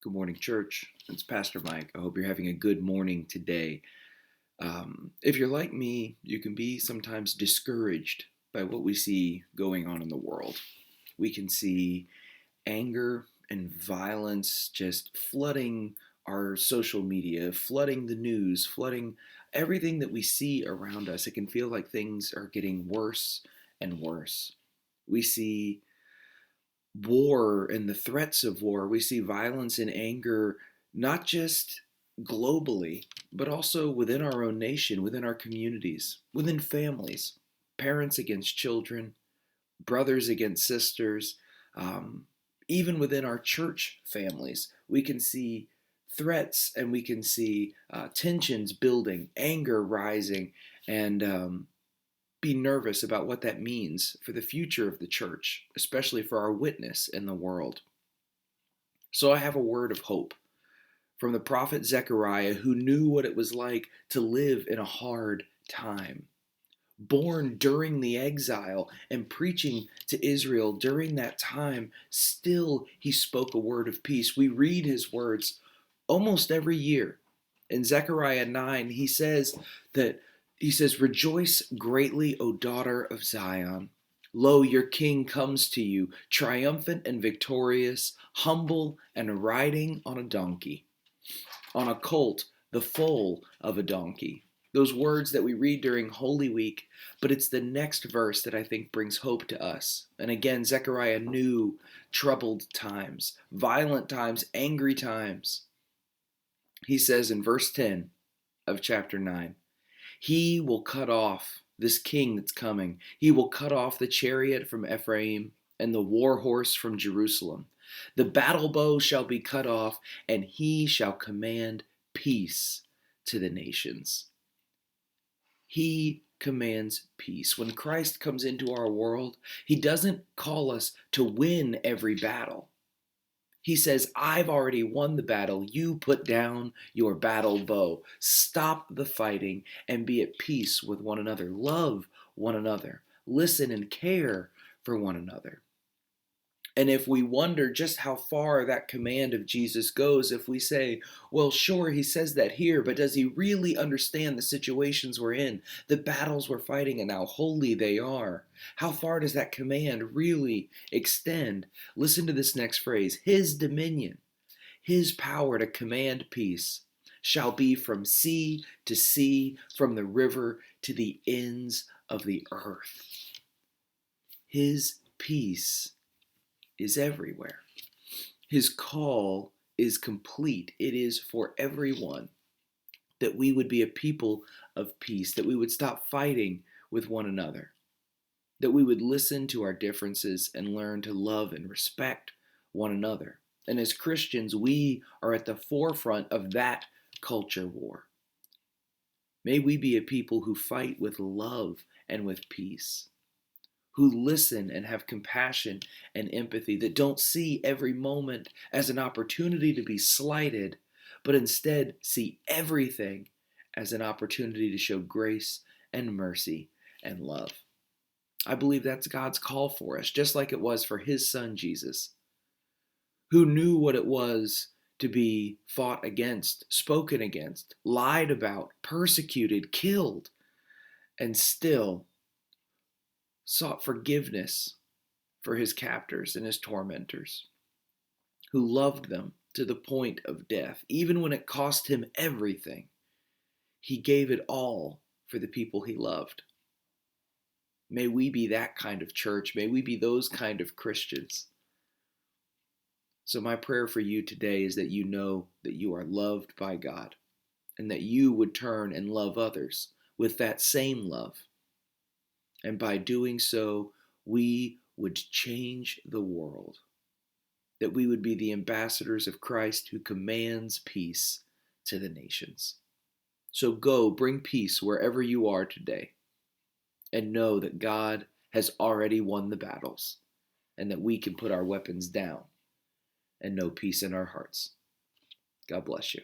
Good morning, church. It's Pastor Mike. I hope you're having a good morning today. If you're like me, you can be sometimes discouraged by what we see going on in the world. We can see anger and violence just flooding our social media, flooding the news, flooding everything that we see around us. It can feel like things are getting worse and worse. We see war and the threats of war. We see violence and anger not just globally, but also within our own nation, within our communities, within families, parents against children, brothers against sisters, um, even within our church families. We can see threats and we can see tensions building, anger rising, and be nervous about what that means for the future of the church, especially for our witness in the world. So I have a word of hope from the prophet Zechariah, who knew what it was like to live in a hard time. Born during the exile and preaching to Israel during that time, still he spoke a word of peace. We read his words almost every year. In Zechariah 9, he says, "Rejoice greatly, O daughter of Zion. Lo, your king comes to you, triumphant and victorious, humble and riding on a donkey, on a colt, the foal of a donkey." Those words that we read during Holy Week, but it's the next verse that I think brings hope to us. And again, Zechariah knew troubled times, violent times, angry times. He says in verse 10 of chapter 9, "He will cut off this king that's coming. He will cut off the chariot from Ephraim and the war horse from Jerusalem. The battle bow shall be cut off, and he shall command peace to the nations." He commands peace. When Christ comes into our world, he doesn't call us to win every battle. He says, "I've already won the battle. You put down your battle bow. Stop the fighting and be at peace with one another. Love one another. Listen and care for one another." And if we wonder just how far that command of Jesus goes, if we say, well, sure, he says that here, but does he really understand the situations we're in, the battles we're fighting, and how holy they are? How far does that command really extend? Listen to this next phrase: "His dominion, his power to command peace, shall be from sea to sea, from the river to the ends of the earth." His peace is everywhere. His call is complete. It is for everyone, that we would be a people of peace, that we would stop fighting with one another, that we would listen to our differences and learn to love and respect one another. And as Christians, we are at the forefront of that culture war. May we be a people who fight with love and with peace, who listen and have compassion and empathy, that don't see every moment as an opportunity to be slighted, but instead see everything as an opportunity to show grace and mercy and love. I believe that's God's call for us, just like it was for his son Jesus, who knew what it was to be fought against, spoken against, lied about, persecuted, killed, and still sought forgiveness for his captors and his tormentors, who loved them to the point of death. Even when it cost him everything, he gave it all for the people he loved. May we be that kind of church. May we be those kind of Christians. So my prayer for you today is that you know that you are loved by God, and that you would turn and love others with that same love. And by doing so, we would change the world, that we would be the ambassadors of Christ who commands peace to the nations. So go, bring peace wherever you are today, and know that God has already won the battles, and that we can put our weapons down and know peace in our hearts. God bless you.